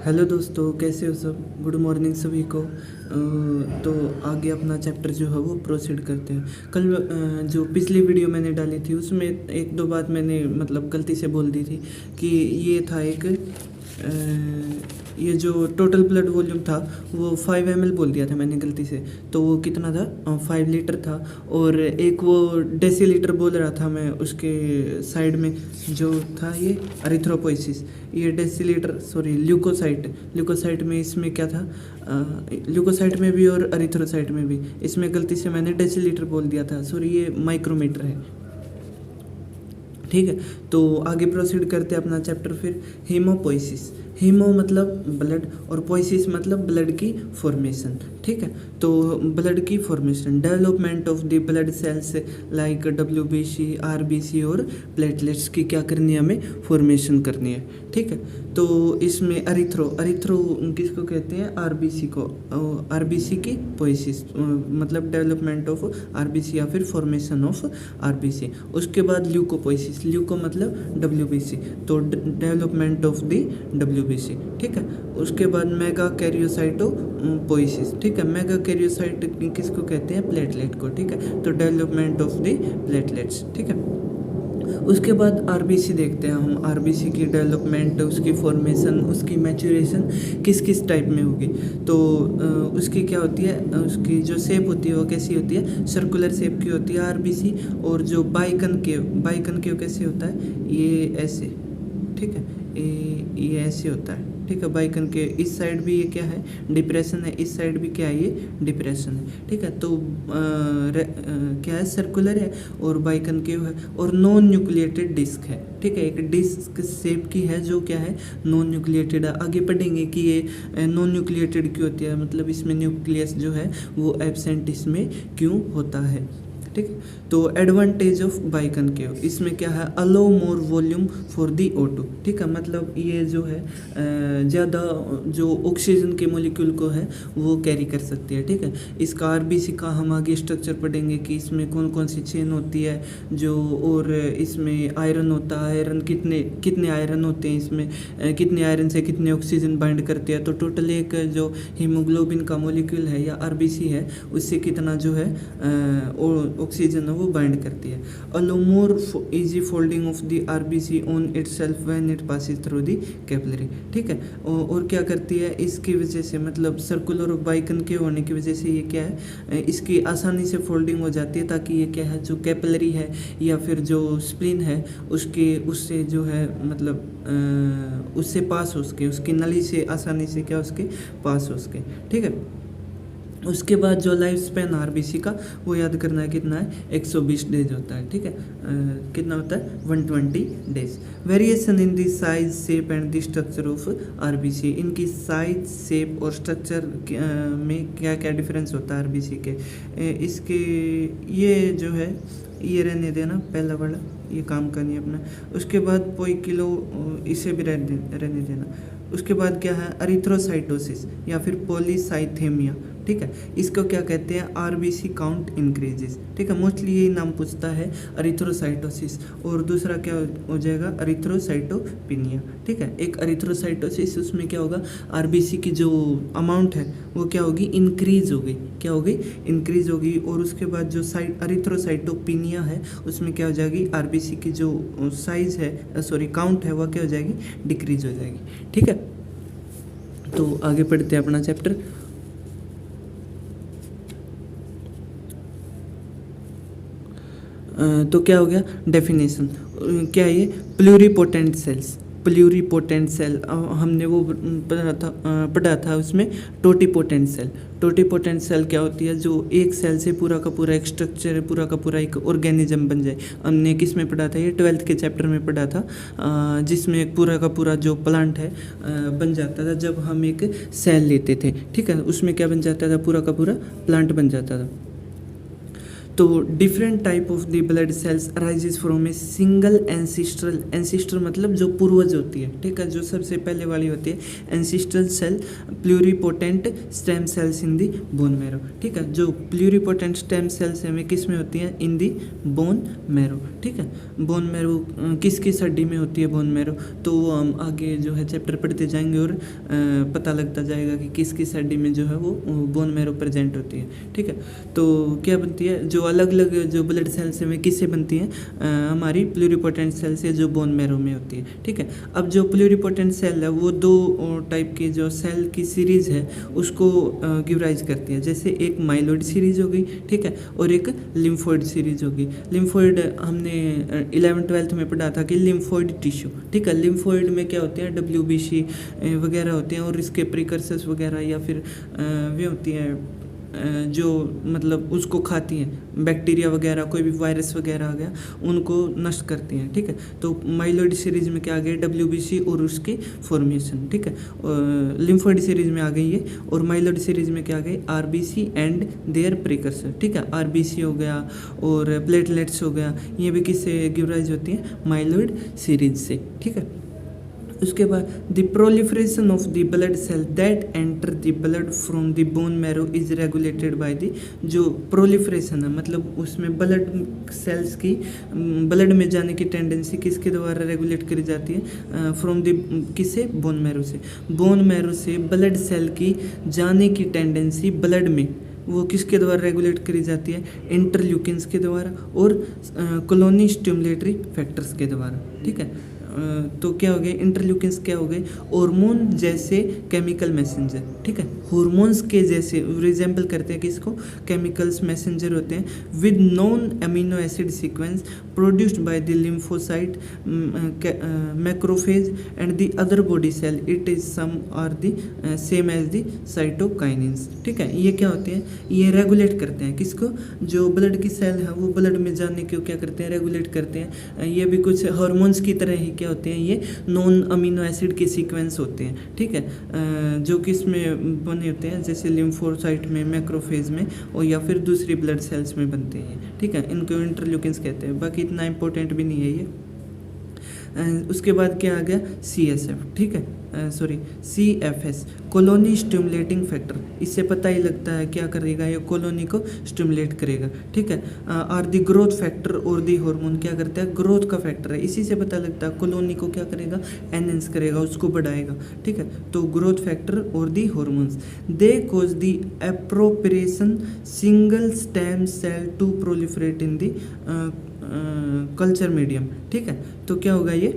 Hello दोस्तों, कैसे हो सब। गुड मॉर्निंग सभी को। तो आगे अपना चैप्टर जो है वो प्रोसीड करते हैं। कल जो पिछली वीडियो मैंने डाली थी उसमें एक दो बात मैंने मतलब गलती से बोल दी थी कि ये था एक ये जो टोटल ब्लड वॉल्यूम था वो 5 ml बोल दिया था मैंने गलती से। तो वो कितना था, 5 लीटर था। और एक वो डेसीलीटर बोल रहा था मैं, उसके साइड में जो था ये अरिथ्रोपोइसिस, ये डेसीलीटर सॉरी ल्यूकोसाइट में इसमें क्या था, ल्यूकोसाइट में भी और अरिथ्रोसाइट में भी। इसमें गलती से मैंने डेसीलीटर बोल दिया था, सॉरी ये माइक्रोमीटर है। ठीक है, तो आगे प्रोसीड करते हैं अपना चैप्टर। फिर हीमोपोइसिस, हीमो मतलब ब्लड और पोइसिस मतलब ब्लड की फॉर्मेशन। ठीक है, तो ब्लड की formation, development of the blood cells like WBC, RBC और प्लेटलेट्स की क्या करनी है, हमें फॉर्मेशन करनी है। ठीक है, तो इसमें अरिथ्रो किसको कहते हैं, RBC को। RBC की पोइसिस मतलब डेवलपमेंट ऑफ RBC या फिर फॉर्मेशन ऑफ RBC। उसके बाद ल्यूकोपोइसिस, ल्यूको मतलब WBC, तो डेवलपमेंट ऑफ द WBC। ठीक है, उसके बाद मेगा कैरियोसाइटो पोइसिस। ठीक है, मेगा कैरियोसाइट किसको कहते हैं, प्लेटलेट को। ठीक है, तो डेवलपमेंट ऑफ द प्लेटलेट्स। ठीक है, उसके बाद RBC देखते हैं हम, RBC की डेवलपमेंट, उसकी फॉर्मेशन, उसकी मैच्योरेशन किस किस टाइप में होगी। तो उसकी क्या होती है, उसकी जो शेप होती है वो कैसी होती है, सर्कुलर शेप की होती है RBC। और जो बाइकनकेव कैसे होता है, ये ऐसे। ठीक है, ये ऐसे होता है। ठीक है, बाइकन के इस साइड भी ये क्या है, डिप्रेशन है, इस साइड भी क्या है, ये डिप्रेशन है। ठीक है, तो क्या है, सर्कुलर है और बाइकन के है और नॉन न्यूक्लिएटेड डिस्क है। ठीक है, एक डिस्क शेप की है जो क्या है, नॉन न्यूक्लिएटेड है। आगे पढ़ेंगे कि ये नॉन न्यूक्लिएटेड क्यों होती है, मतलब इसमें न्यूक्लियस जो है वो एब्सेंट इसमें क्यों होता है। ठीक है, तो एडवांटेज ऑफ बाइकनकेव, इसमें क्या है, allow more volume for the O2। ठीक है, मतलब ये जो है ज़्यादा जो ऑक्सीजन के मोलिक्यूल को है वो कैरी कर सकती है। ठीक है, इसका RBC का हम आगे स्ट्रक्चर पढ़ेंगे कि इसमें कौन कौन सी चेन होती है जो, और इसमें आयरन होता है, आयरन कितने आयरन होते हैं इसमें, कितने आयरन से कितने ऑक्सीजन बाइंड करते हैं। तो टोटल एक जो हीमोग्लोबिन का मोलिक्यूल है या RBC है उससे कितना जो है ऑक्सीजन है वो बाइंड करती है। Allow more easy folding of the RBC on itself when it passes through the capillary. ठीक है, और क्या करती है, इसकी वजह से मतलब सर्कुलर और बाइकनकेव होने की वजह से ये क्या है, इसकी आसानी से फोल्डिंग हो जाती है, ताकि ये क्या है, जो कैपिलरी है या फिर जो स्प्लीन है उससे जो है मतलब उससे पास हो सके, उसकी नली से आसानी से क्या उसके पास हो सके। ठीक है, उसके बाद जो लाइफ स्पैन RBC का वो याद करना है, कितना है, 120 डेज होता है। ठीक है, कितना होता है, 120 days. Variation in the size, shape and the structure of RBC, इनकी साइज, शेप और स्ट्रक्चर में क्या क्या डिफरेंस होता है RBC के। इसके ये जो है ये रहने देना, पहला वाला ये काम करनी है अपना। उसके बाद पोइकिलो, इसे भी रहने देना। उसके बाद क्या है, अरिथ्रोसाइटोसिस या फिर पॉलीसाइथेमिया। ठीक है, इसको क्या कहते हैं, RBC काउंट इंक्रीजेस। ठीक है, मोस्टली यही नाम पूछता है, अरिथ्रोसाइटोसिस। और दूसरा क्या हो जाएगा, अरिथ्रोसाइटोपिनिया। ठीक है, एक अरिथ्रोसाइटोसिस, उसमें क्या होगा, RBC की जो अमाउंट है वो क्या होगी, इंक्रीज होगी। क्या होगी, इंक्रीज होगी। और उसके बाद जो अरिथ्रोसाइटोपिनिया है उसमें क्या हो जाएगी, RBC की जो साइज है सॉरी काउंट है वो क्या हो जाएगी, डिक्रीज हो जाएगी। ठीक है, तो आगे पढ़ते हैं अपना चैप्टर। तो क्या हो गया, डेफिनेशन क्या है, ये प्लूरिपोटेंट सेल्स, प्लूरिपोटेंट सेल हमने वो पढ़ा था उसमें टोटीपोटेंट सेल। टोटीपोटेंट सेल क्या होती है, जो एक सेल से पूरा का पूरा एक स्ट्रक्चर है, पूरा का पूरा एक ऑर्गेनिज्म बन जाए। हमने किस में पढ़ा था, ये 12th के चैप्टर में पढ़ा था, जिसमें एक पूरा का पूरा जो प्लांट है बन जाता था जब हम एक सेल लेते थे। ठीक है, उसमें क्या बन जाता था, पूरा का पूरा प्लांट बन जाता था। तो different type of the blood cells arises from a single ancestral, ancestor मतलब जो पूर्वज होती है, ठीक है, जो सबसे पहले वाली होती है ancestral cell pluripotent stem cells in the bone marrow, ठीक है, जो प्लूरिपोटेंट स्टेम सेल्स है वे किस में होती हैं, इन दी बोन मैरो, ठीक है। बोन मैरो किस किस हड्डी में होती है बोन मैरो, तो वो हम आगे जो है चैप्टर पढ़ते जाएंगे और पता लगता जाएगा कि किस किस हड्डी में जो है वो बोन मैरो प्रेजेंट होती है, ठीक है। तो क्या बनती है, जो अलग अलग जो ब्लड सेल्स हैं वे किससे बनती हैं, हमारी प्लूरिपोटेंट सेल से जो बोन मैरो में होती है, ठीक है। अब जो प्लूरिपोटेंट सेल है वो दो टाइप की जो सेल की सीरीज़ है उसको गिव राइज करती है, जैसे एक माइलॉइड सीरीज हो गई, ठीक है, और एक लिम्फोइड सीरीज होगी। लिम्फोइड हमने 11th-12th में पढ़ा था कि लिम्फोइड टिश्यू, ठीक है, लिम्फोइड में क्या होते हैं, WBC वगैरह होते हैं और इसके प्रिकर्सर्स वगैरह या फिर वे होती हैं जो मतलब उसको खाती हैं, बैक्टीरिया वगैरह कोई भी वायरस वगैरह आ गया उनको नष्ट करती हैं, ठीक है। तो माइलॉइड सीरीज में क्या आ गया, WBC और उसकी फॉर्मेशन, ठीक है, लिम्फोइड सीरीज में आ गई ये, और माइलॉइड सीरीज में क्या आ गई, RBC एंड देयर प्रिकर्सर, ठीक है, RBC हो गया और प्लेटलेट्स हो गया, ये भी किससे गिव राइज होती है, माइलॉइड सीरीज से, ठीक है। उसके बाद the proliferation of the blood cell that enter the blood from the bone marrow is regulated by the, जो प्रोलिफरेशन है मतलब उसमें ब्लड सेल्स की ब्लड में जाने की टेंडेंसी किसके द्वारा रेगुलेट करी जाती है, फ्रॉम द किससे, बोन मैरो से। बोन मैरो से ब्लड सेल की जाने की टेंडेंसी ब्लड में वो किसके द्वारा रेगुलेट करी जाती है, इंटरल्यूकिन्स के द्वारा और कॉलोनी स्टिमुलेटरी फैक्टर्स के द्वारा, ठीक है। तो क्या हो गए, इंटरल्यूकिन्स क्या हो गए, हार्मोन जैसे केमिकल मैसेंजर, ठीक है, हार्मोन्स के जैसे रिजेंबल करते हैं किसको, केमिकल्स मैसेंजर होते हैं with non amino acid sequence produced by the lymphocyte macrophage and the other body cell, it is some are the same as the cytokinins, ठीक है। ये क्या होते हैं, ये रेगुलेट करते हैं किसको, जो ब्लड की सेल है वो ब्लड में जाने को क्या करते हैं, रेगुलेट करते हैं। ये भी कुछ हार्मोन्स की तरह ही क्या होते हैं, ये नॉन अमीनो एसिड के सीक्वेंस होते हैं, ठीक है, जो किस में बने होते हैं, जैसे लिम्फोसाइट में, मैक्रोफेज में और या फिर दूसरी ब्लड सेल्स में बनते हैं, ठीक है, इनको इंटरल्यूकिन्स कहते हैं। बाकी इतना इंपॉर्टेंट भी नहीं है ये। उसके बाद क्या आ गया, CSF, ठीक है, sorry CFS, colony stimulating factor, इससे पता ही लगता है क्या करेगा, ये कॉलोनी को स्टिमुलेट करेगा, ठीक है। और द ग्रोथ फैक्टर और द हार्मोन क्या करता है, ग्रोथ का फैक्टर है, इसी से पता लगता है कॉलोनी को क्या करेगा, एनहेंस करेगा, उसको बढ़ाएगा, ठीक है। तो ग्रोथ फैक्टर और the hormones they cause the appropriation single stem cell to proliferate in the culture medium, ठीक है। तो क्या होगा ये,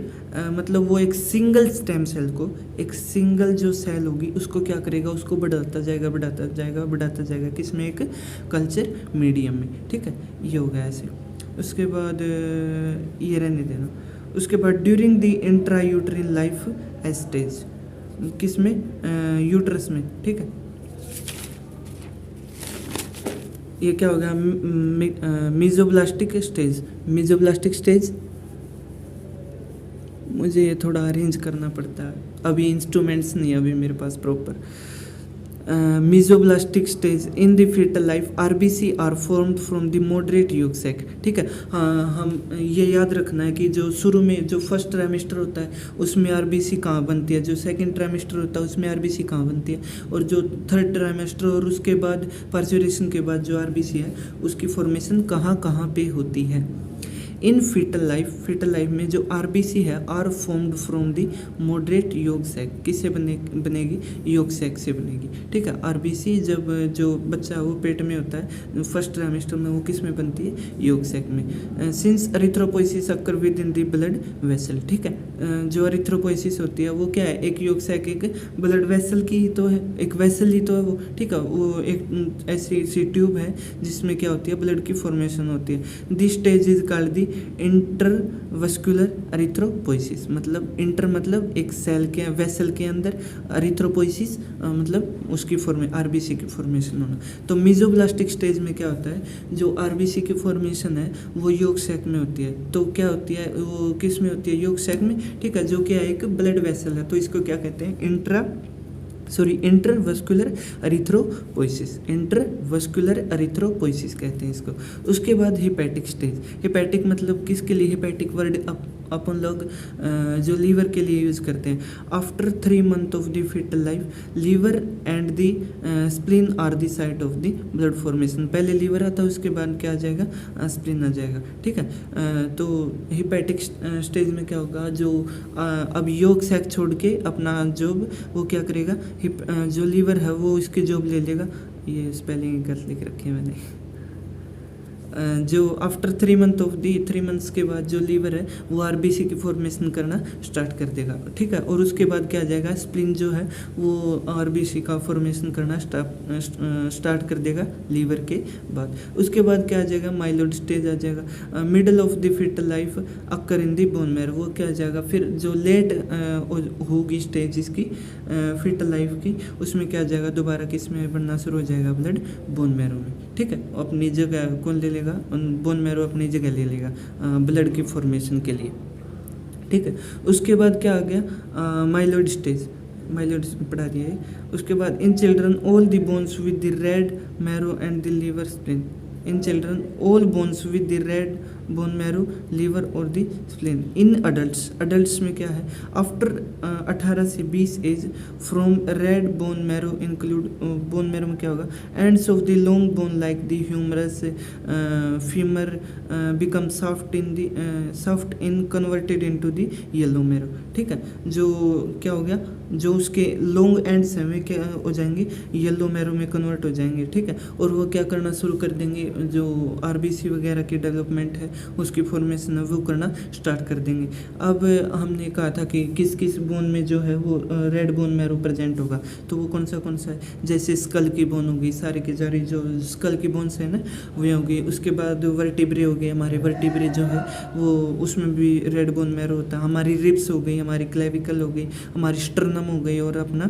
मतलब वो एक सिंगल स्टेम सेल को, एक सिंगल जो सेल होगी उसको क्या करेगा, उसको बढ़ाता जाएगा बढ़ाता जाएगा बढ़ाता जाएगा, किसमें, एक कल्चर मीडियम में, ठीक है, ये होगा ऐसे। उसके बाद ये रहने देना। उसके बाद during the intra uterine life stage, किसमें, यूट्रस में, ठीक है। ये क्या होगा, मीजोब्लास्टिक स्टेज, मीजोब्लास्टिक स्टेज मुझे ये थोड़ा अरेंज करना पड़ता है, अभी इंस्ट्रूमेंट्स नहीं है अभी मेरे पास proper. Mesoblastic stage in the fetal life, RBC are formed from the moderate yolk sac, ठीक है। हाँ, हम ये याद रखना है कि जो शुरू में जो फर्स्ट ट्राइमेस्टर होता है उसमें RBC कहाँ बनती है, जो सेकंड ट्राइमेस्टर होता है उसमें RBC कहाँ बनती है, और जो थर्ड ट्राइमेस्टर और उसके बाद पार्चुरेशन के बाद जो RBC है उसकी फॉर्मेशन कहाँ कहाँ पे होती है। इन फीटल लाइफ में जो RBC है are formed from the moderate yolk sac, किससे बनेगी, योग सैक से बनेगी, ठीक है। RBC जब जो बच्चा वो पेट में होता है फर्स्ट ट्राइमेस्टर में, वो किस में बनती है, योग सैक में। Since erythropoiesis occur with in the blood vessel, ठीक है, जो एरिथ्रोपोइसिस होती है वो क्या है, एक योग सैक एक ब्लड वेसल की ही तो है, एक वेसल ही तो है वो, ठीक है। वो एक ऐसी सी ट्यूब है जिसमें क्या होती है, ब्लड की फॉर्मेशन होती है। This stage is called the intravascular erythropoiesis, मतलब इंटर मतलब एक सेल के वेसल के अंदर, एरिथ्रोपोइसिस मतलब उसकी RBC की फॉर्मेशन होना। तो मीजोब्लास्टिक स्टेज में क्या होता है, जो RBC की फॉर्मेशन है वो योग सैक में होती है। तो क्या होती है, वो किस में होती है, योग सैक में, ठीक है, जो क्या एक ब्लड वेसल है, तो इसको क्या कहते हैं, इंट्रा इंटरवस्कुलर एरिथ्रोपोइसिस, इंटरवस्कुलर एरिथ्रोपोइसिस कहते हैं इसको। उसके बाद हिपैटिक स्टेज। हिपैटिक मतलब किसके लिए हिपैटिक वर्ड अपन लोग जो लीवर के लिए यूज़ करते हैं। After 3 month of the fetal life liver and the spleen are the site of the blood formation. पहले लीवर आता है, उसके बाद क्या आ जाएगा, स्प्लीन आ जाएगा, ठीक है। तो हिपैटिक स्टेज में क्या होगा, जो अब योग सैक छोड़ के अपना जॉब वो क्या करेगा, जो लीवर है वो इसकी जॉब ले लेगा। ये स्पेलिंग गलत लिख रखी है मैंने। जो after 3 month of the 3 months के बाद जो लीवर है वो आरबीसी की फॉर्मेशन करना स्टार्ट कर देगा, ठीक है। और उसके बाद क्या आ जाएगा, स्प्लीन जो है वो आरबीसी का फॉर्मेशन करना स्टार्ट कर देगा लीवर के बाद। उसके बाद क्या आ जाएगा, माइलोइड स्टेज आ जाएगा। Middle of the fetal life occur in the bone marrow, वो क्या आ जाएगा, फिर जो लेट होगी स्टेज इसकी फीटल लाइफ की, उसमें क्या आ जाएगा, दोबारा किस में बनना शुरू हो जाएगा, ब्लड बोन मैरो में, ठीक है। अपनी जगह कौन ले लेगा, बोन मैरो अपनी जगह ले लेगा ब्लड की फॉर्मेशन के लिए, ठीक है। उसके बाद क्या आ गया, माइलोइड स्टेज, माइलोइड पढ़ा दिया है। उसके बाद in children all the bones with the red marrow and the liver spleen, in children all bones with the red bone marrow liver और दी स्प्लीन। इन अडल्ट्स में क्या है, आफ्टर 18 से 20 age from red bone marrow include, bone marrow में क्या होगा, ends of the long bone like the humerus femur become soft in converted into the yellow marrow, ठीक है। जो क्या हो गया, जो उसके लॉन्ग एंड्स हैं वे क्या हो जाएंगे, येलो मैरो में कन्वर्ट हो जाएंगे, ठीक है। और वो क्या करना शुरू कर देंगे, जो आरबीसी वगैरह की डेवलपमेंट है उसकी फॉर्मेशन है वो करना स्टार्ट कर देंगे। अब हमने कहा था कि किस किस बोन में जो है वो रेड बोन मैरो प्रेजेंट होगा, तो वो कौन सा है, जैसे स्कल की बोन होगी, सारी की सारी जो स्कल की बोन्स है ना वो होगी। उसके बाद वर्टिब्रे हो गए, हमारे वर्टिब्रे जो है वो उसमें भी रेड बोन मैरो होता है। हमारी रिब्स हो गई, हमारी क्लेविकल हो गई, हमारी स्टर्नम हो गई और अपना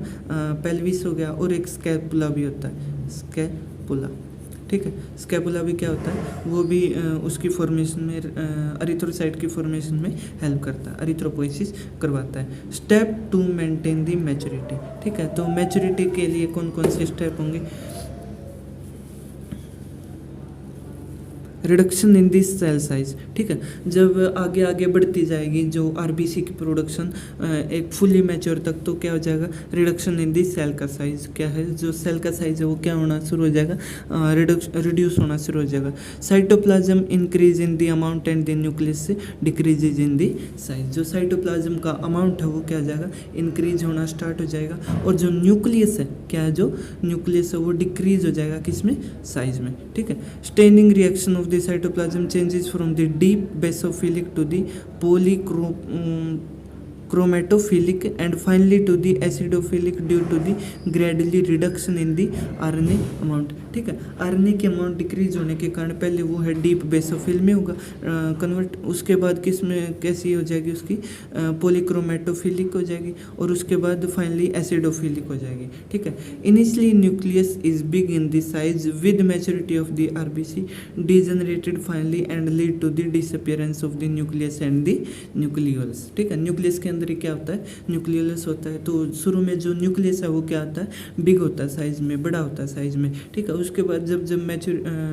पेल्विस हो गया, और एक स्कैपुला भी होता है, स्कैपुला, ठीक है। स्कैपुला भी क्या होता है, वो भी उसकी फॉर्मेशन में एरिथ्रोसाइट की फॉर्मेशन में हेल्प करता है, एरिथ्रोपोइसिस करवाता है। Step to maintain the maturity, ठीक है। तो मैच्योरिटी के लिए कौन कौन से स्टेप होंगे, reduction in this cell size, ठीक है। जब आगे आगे बढ़ती जाएगी जो आरबीसी की प्रोडक्शन एक फुली मैच्योर तक, तो क्या हो जाएगा, रिडक्शन इन दिस सेल का साइज क्या है, जो सेल का साइज है वो क्या होना शुरू हो जाएगा, रिड्यूस होना शुरू हो जाएगा। Cytoplasm increase in the amount and the nucleus से डिक्रीजेज इन द साइज। जो साइटोप्लाज्म का अमाउंट है वो क्या हो जाएगा, इंक्रीज होना स्टार्ट हो जाएगा, और जो न्यूक्लियस है क्या है, जो न्यूक्लियस है वो डिक्रीज हो जाएगा किसमें, साइज में, ठीक है। Staining reaction of the cytoplasm changes from the deep basophilic to the polychromatophilic and finally to the acidophilic due to the gradually reduction in the RNA amount, ठीक है। RNA के अमाउंट डिक्रीज होने के कारण पहले वो है डीप बेसोफिल में होगा कन्वर्ट, उसके बाद किस में कैसी हो जाएगी उसकी, पॉलीक्रोमेटोफिलिक हो जाएगी, और उसके बाद फाइनली एसिडोफिलिक हो जाएगी, ठीक है। Initially nucleus is big in the size with maturity of the RBC degenerated finally and lead to the disappearance of the nucleus and the nucleolus, ठीक है। न्यूक्लियस के अंदर ही क्या होता है, न्यूक्लियोलस होता है। तो शुरू में जो न्यूक्लियस है वो क्या होता है, बिग होता है साइज में, बड़ा होता है साइज में, ठीक है। उसके बाद जब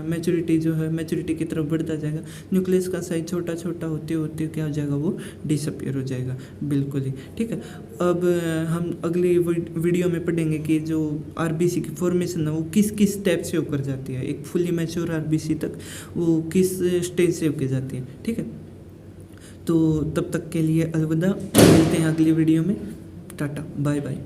मैच्योरिटी जो है, मैच्योरिटी की तरफ बढ़ता जाएगा, न्यूक्लियस का साइज छोटा छोटा होते होते क्या हो जाएगा, वो डिसअपियर हो जाएगा बिल्कुल ही, ठीक है। अब हम अगली वीडियो में पढ़ेंगे कि जो आरबीसी की फॉर्मेशन है वो किस किस स्टेप से होकर जाती है, एक फुली मैच्योर आरबीसी तक वो किस स्टेज से होकर जाती है, ठीक है। तो तब तक के लिए अलविदा, मिलते हैं अगली वीडियो में, टाटा बाय बाय।